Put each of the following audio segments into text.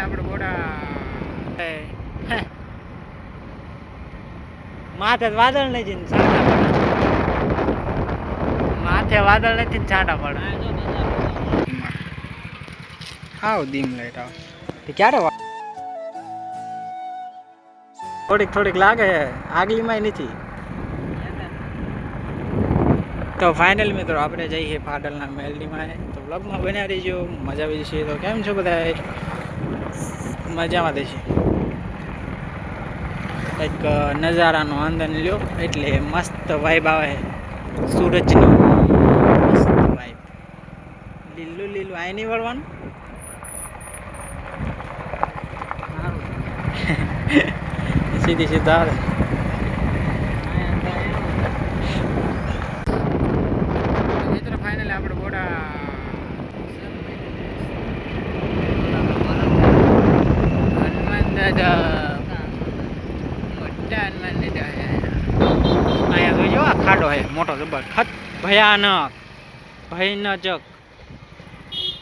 આપણે ગોડા માથે વાદળ નથી ને છાંટા પડે. માથે વાદળ નથી ને છાંટા પડે. હાવ ડીમ લાઈટ આવે ક્યારે થોડીક લાગે આગલીમાં નથી. તો ફાઇનલ મિત્રો આપણે જઈએ પાટણના મેલડીમાં. તો બ્લોગમાં બન્યા રહીજો, મજા આવી જશે. તો કેમ છો બધા? મજામાં દેશે. એક નજારાનો આનંદ લ્યો એટલે મસ્ત વાઇબ આવે. સૂરજનો મસ્ત વાઇબ. લીલું લીલું આઈ નહીં વળવાનું. સીધી સીધા આવે. મિત્રો ફાઇનલી આપણે ગોડા હનુમાન દાદા મોટા હનુમાન દાદા અહીંયા જોઈજો. આ ખાડો છે મોટો જબર ખત ભયાનક ભયનજક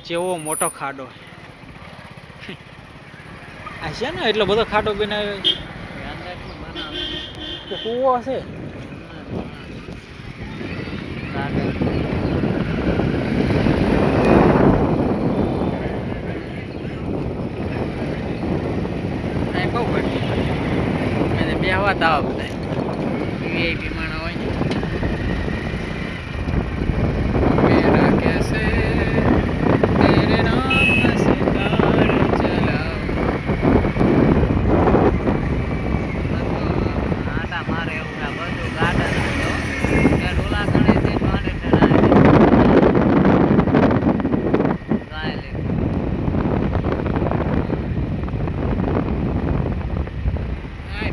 જેવો મોટો ખાડો આ છે ને. એટલો બધો ખાડો બનાવ્યો છે. કૂવો હશે. બહુ ઘટી બે હવા તાવા બધા વીઆઈપી માણા હોય ને. મેરા કેસે તેરે નામ સે કાર ચલાઉ. આટા મારે એવું ના બધું ગાર્ડન હતો કે ડોલા ગણે તે મારે ગાય લે.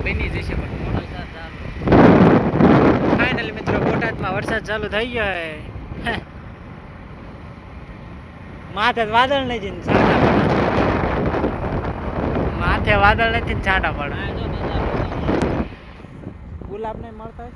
બની જશે પણ ફાઇનલી મિત્રો બોટાદમાં વરસાદ ચાલુ થઈ ગયો હે. માથે વાદળ નથી ને છાંટા પડે. માથે વાદળ નથી ને છાંટા પડે. ગુલાબ ને મળતા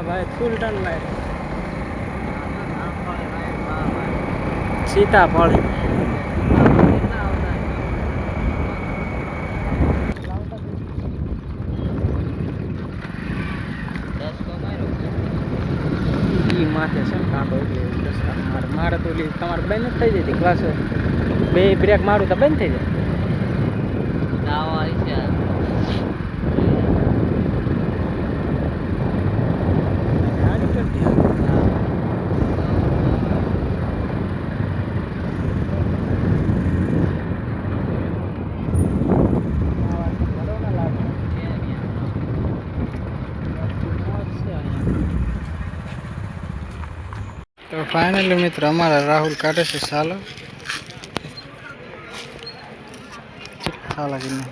ભાઈ ફૂલ ટન લાઈટ સીતાફળ. માથે છે ને કાંટો એટલે મારે તો તમારે બંધ જ થઈ જતી ક્લાસ. બે બ્રેક મારું તો બંધ થઈ જાય. તો ફાઇનલી મિત્રો અમારા રાહુલ કાઢે છે સાલો.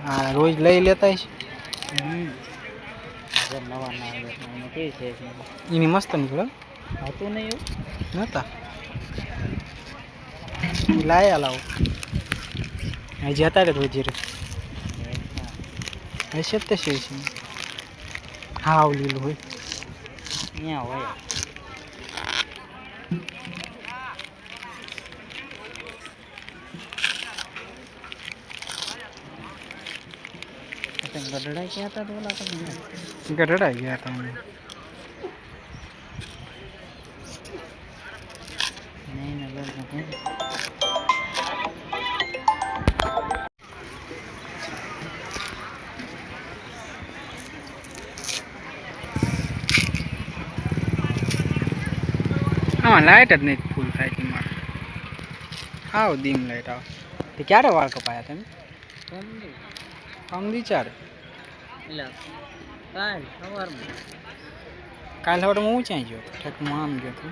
હા રોજ લઈ લેતા છે. એની મસ્ત નીકળે હતું નહીં એવું નતા લાયા લાવો હજી અત્યારે જ વધી રહ્યું હશે તે છે. હા લીલું હોય ત્યાં હોય. ગઢડા ગયા હતા તો ઓલા ગઢડા ગયા હતા અમે. આમાં લાઇટ જ નહીં ફૂલ થાય છે મારે. હાવ ડીમ લાઇટ આવે. તે ક્યારે વાળ કપાયા તમે? સમજી ચારે કાલ સવારમાં હું ક્યાં ગયો ઠેક હું આમ ગયો હતો.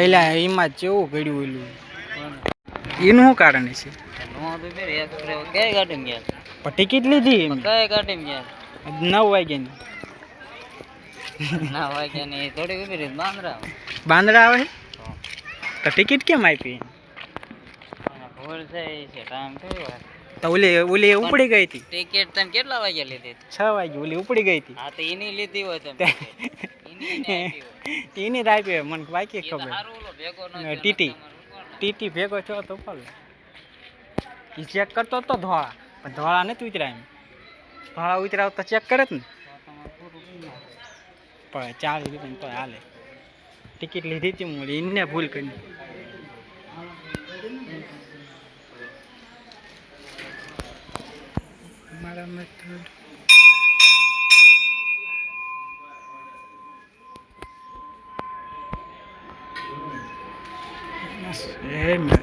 એલા એમાં કેવું ઘડ્યું એલું એનું શું કારણ છે? પણ ટિકિટ લીધી 9 વાગ્યાની. ના વાગ્યા ને થોડી ઉભી રહી બાંદરા બાંદડા આવે તો ટિકિટ કેમ આપી ભૂલ થઈ છે ટાઈમ થયો તો ઓલી ઉપડી ગઈ હતી ટિકિટ તમે કેટલા વાગ્યા લીધી 6 વાગે ઓલી ઉપડી ગઈ હતી હા તો એની લીધી હોય તમે એની જ આપી મને બાકી ખબર ભેગો ટીટી ભેગો છો તો પાલો એ ચેક કરતો તો ધોળા પણ ધોળા નથી ઉતર્યા એમ ધોળા ઉતર્યા તો ચેક કરે જ ને પણ 4 રૂપિયા તો હાલે ટિકિટ લીધી હતી હું એને ભૂલ કરી મારા મેથડ એ મેં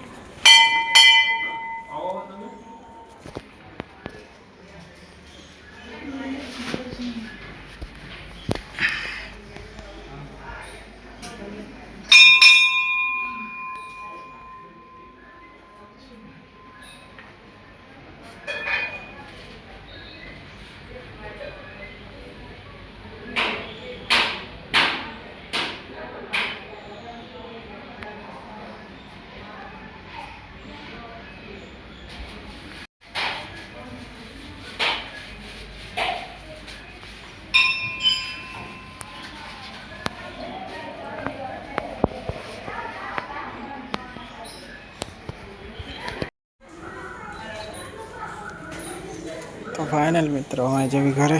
તો ફાઇનલ મિત્રો અમે જેવી ઘરે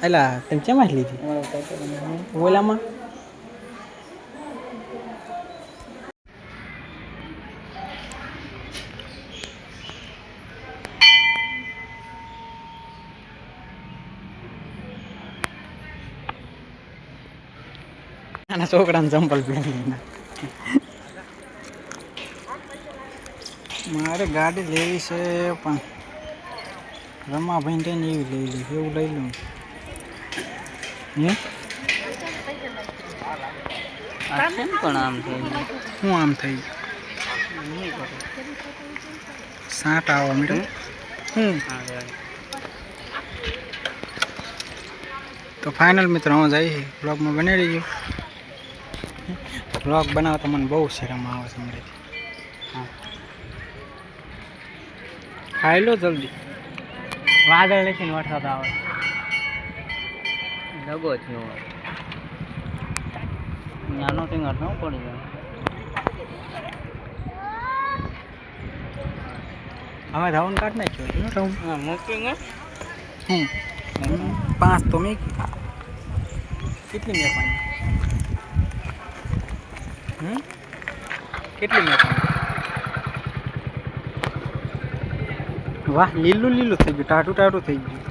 એલા તમે કેમાં લીધી ઓલામાં નાના છોકરાને ચંપલ પહેરી મારે ગાડી લેવી છે પણ રમાભાઈ ને એવી લઈ લે એવું લઈ લઉં પણ આમ થઈ શું આમ થઈ સાટ આવવા મીઠું તો ફાઇનલ મિત્રો હું જઈએ બ્લોગમાં બની રહીએ બ્લોગ બનાવતા મને બહુ શરમ આવે છે મારે ખાઈ લો જલ્દી વાદળ નથી વરસાદ આવે લગો થયો નાનો ટીંગર ન પડી જાય હવે રાઉન કાઢ નાખ્યો રાઉન મૂકી 5 તો મેં કેટલી મેં પાણી કેટલી મેં પાણી વાહ લીલું લીલું થઈ ગયું ટાટું ટાટું થઈ ગયું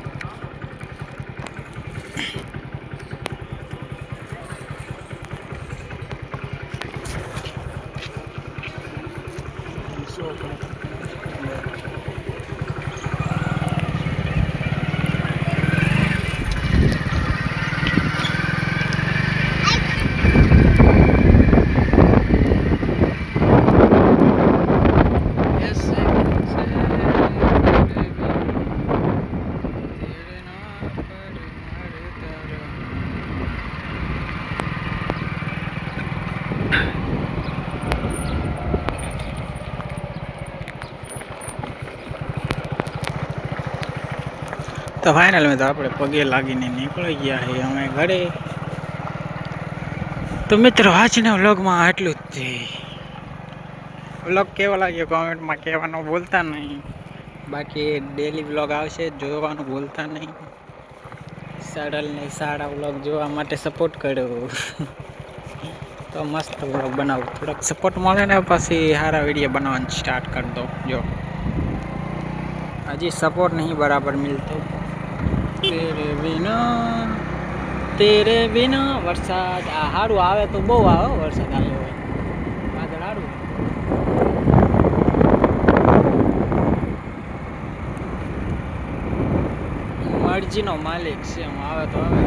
તો ફાઇનલ में तो આપણે પગે લાગીને નીકળી ગયા છે અમે ઘરે તો મિત્રો આજના વ્લોગમાં આટલું જ છે વ્લોગ કેવો લાગ્યો કોમેન્ટમાં કહેવાનું ભૂલતા નહીં બાકી ડેલી વ્લોગ આવશે જોવાનું ભૂલતા નહીં સરળને સારા વ્લોગ જોવા માટે સપોર્ટ કર્યો તો મસ્ત વ્લોગ બનાવું થોડોક સપોર્ટ મળે ને પછી સારા વિડીયો બનાવવાનું સ્ટાર્ટ કરી દો જો હજી સપોર્ટ નહીં બરાબર મિલતો તેરે બિના વરસાદ આ સારું આવે તો બહુ આવે વરસાદ આવ્યો હોય વાદળ સારું મરજીનો માલિક છે હું આવે તો આવે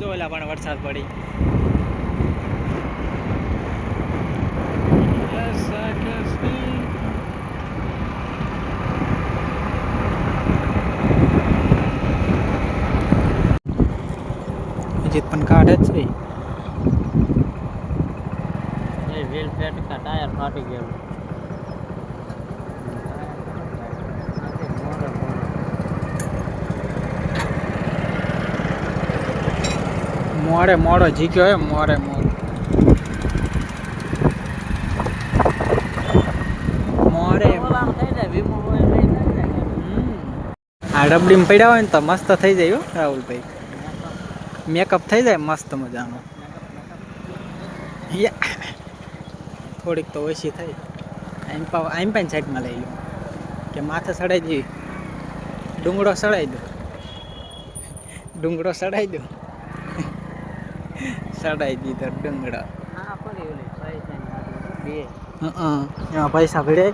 જો ઓલા પણ વરસાદ પડી. જીત પણ કાઢે જ છે. એ વ્હીલ ફેટ કા ટાયર ફાટી ગયેલું. મોડે મોડો જીક્યો હે મોડે મોડો. મોડે આ રબડીમાં પડ્યા હોય ને તો મસ્ત થઈ જાય હો રાહુલભાઈ. મેકઅપ થઈ જાય મસ્ત મજાનો. થોડીક તો ઓછી થઈ. આઈમ પણ સાઈડમાં લઈ લો કે માથે સડાઈ દઈ. ડુંગળો સડાઈ દો. ડુંગળો સડાઈ દો. સડાઈ દીધો ડુંગળો. એમાં પૈસા ભીડે.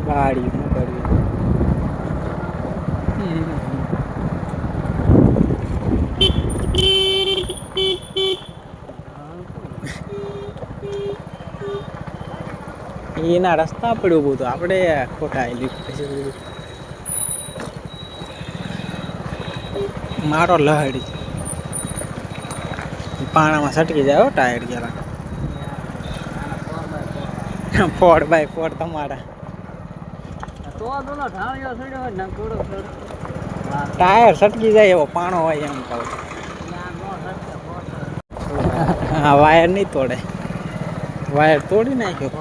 ગાડી શું કરવી. એના રસ્તા પડ્યું બધું આપણે ખોટા પછી મારો લહડી પાણામાં સટકી જાય ટાયર જરા. 4x4 તમારા ટાયર સટકી જાય એવો પાણો હોય એમ કહું. હા વાયર નહીં તોડે. વાયર તોડી નાખ્યો.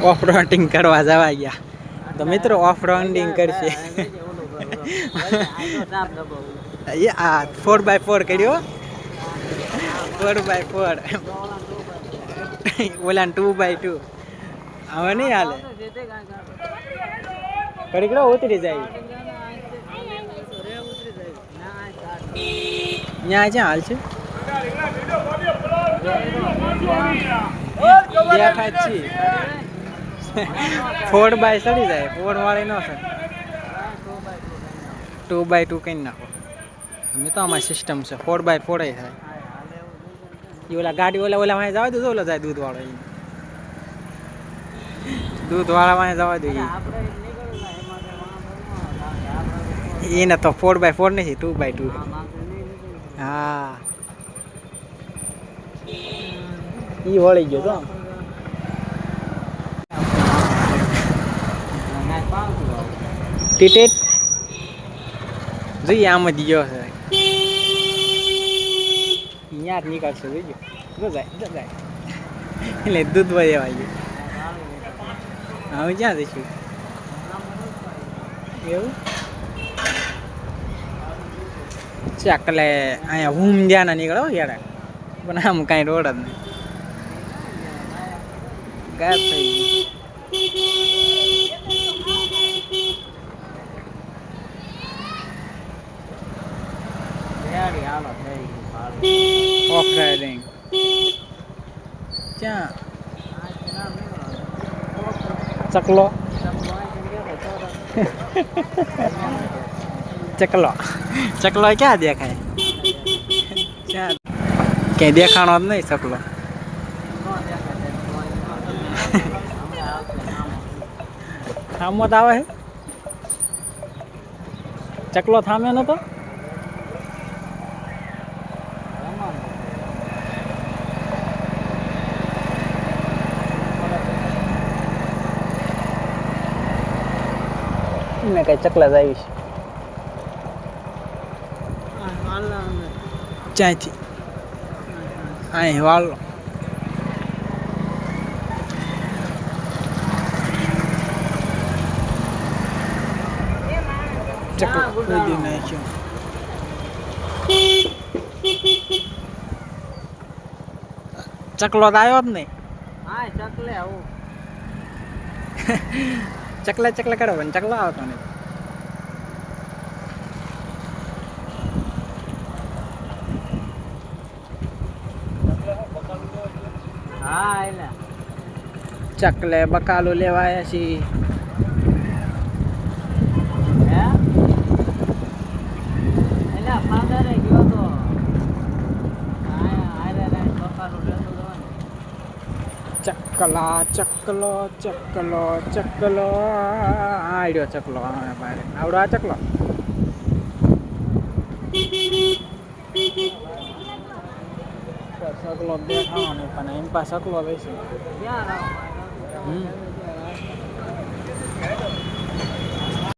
ઓફ રોડિંગ કરવા જવા ગયા તો મિત્રો ઓફ રોડિંગ કરશે. આ 4x4 કર્યો. 4x4 ઓલા 2x2 હવે નહીં હાલે. કડીકડો ઉતરી જાય. ત્યાં ક્યાં હાલ છે. દેખાય છે 4x સડી જાય. 4 વાળી ન સર 2x2 કઈ નાખો. અમે તો અમારી સિસ્ટમ છે 4x4 થાય. એ ઓલા ગાડી ઓલા વાંહે જવા દો. ઓલા જાય દૂધ વાળો. દૂધ વાળા વાંહે જવા દો. એને તો 4x4 નથી 2x2. હા ઈ વળી ગયો તો. ટિટેટ જોઈએ આમ જ ગયો છે. અહીંયા જ નીકળશે જોઈજો. જાય એટલે દૂધ વહી ગયું. હવે ક્યાં જઈશું એવું ચાકલે અહીંયા હુમ ધ્યાન નીકળો યાર. પણ આમ કાંઈ રોડ જ નહીં. ગાયબ થઈ ગયું. ઓફ રાઇડિંગ ક્યાં ચકલો ચકલો ચકલો ક્યાં દેખાય. ક્યાં ક્યાંય દેખાણો જ નહીં ચકલો. થામો તો આવે છે. ચકલો થામે નતો. મેં કઈ ચકલા જ આવીશ ક્યાંથી. અહીં વાળો ચકલો કૂદી નાખ્યો. ચકલો તો આવ્યો જ નહીં. ચકલા ચકલા કરો પણ ચકલો આવતો નહીં. ચકલે બકાલો લેવા આવ્યા છીએ. હે એલા ફાધરે ગયો તો ચકલા ચકલો ચકલો ચકલો આડ્યો ચકલો આવે બારે આવડો આ ચકલો સકલો દેખાવાનો પણ એમ પા સકલો લઈશું. ક્યાં હમ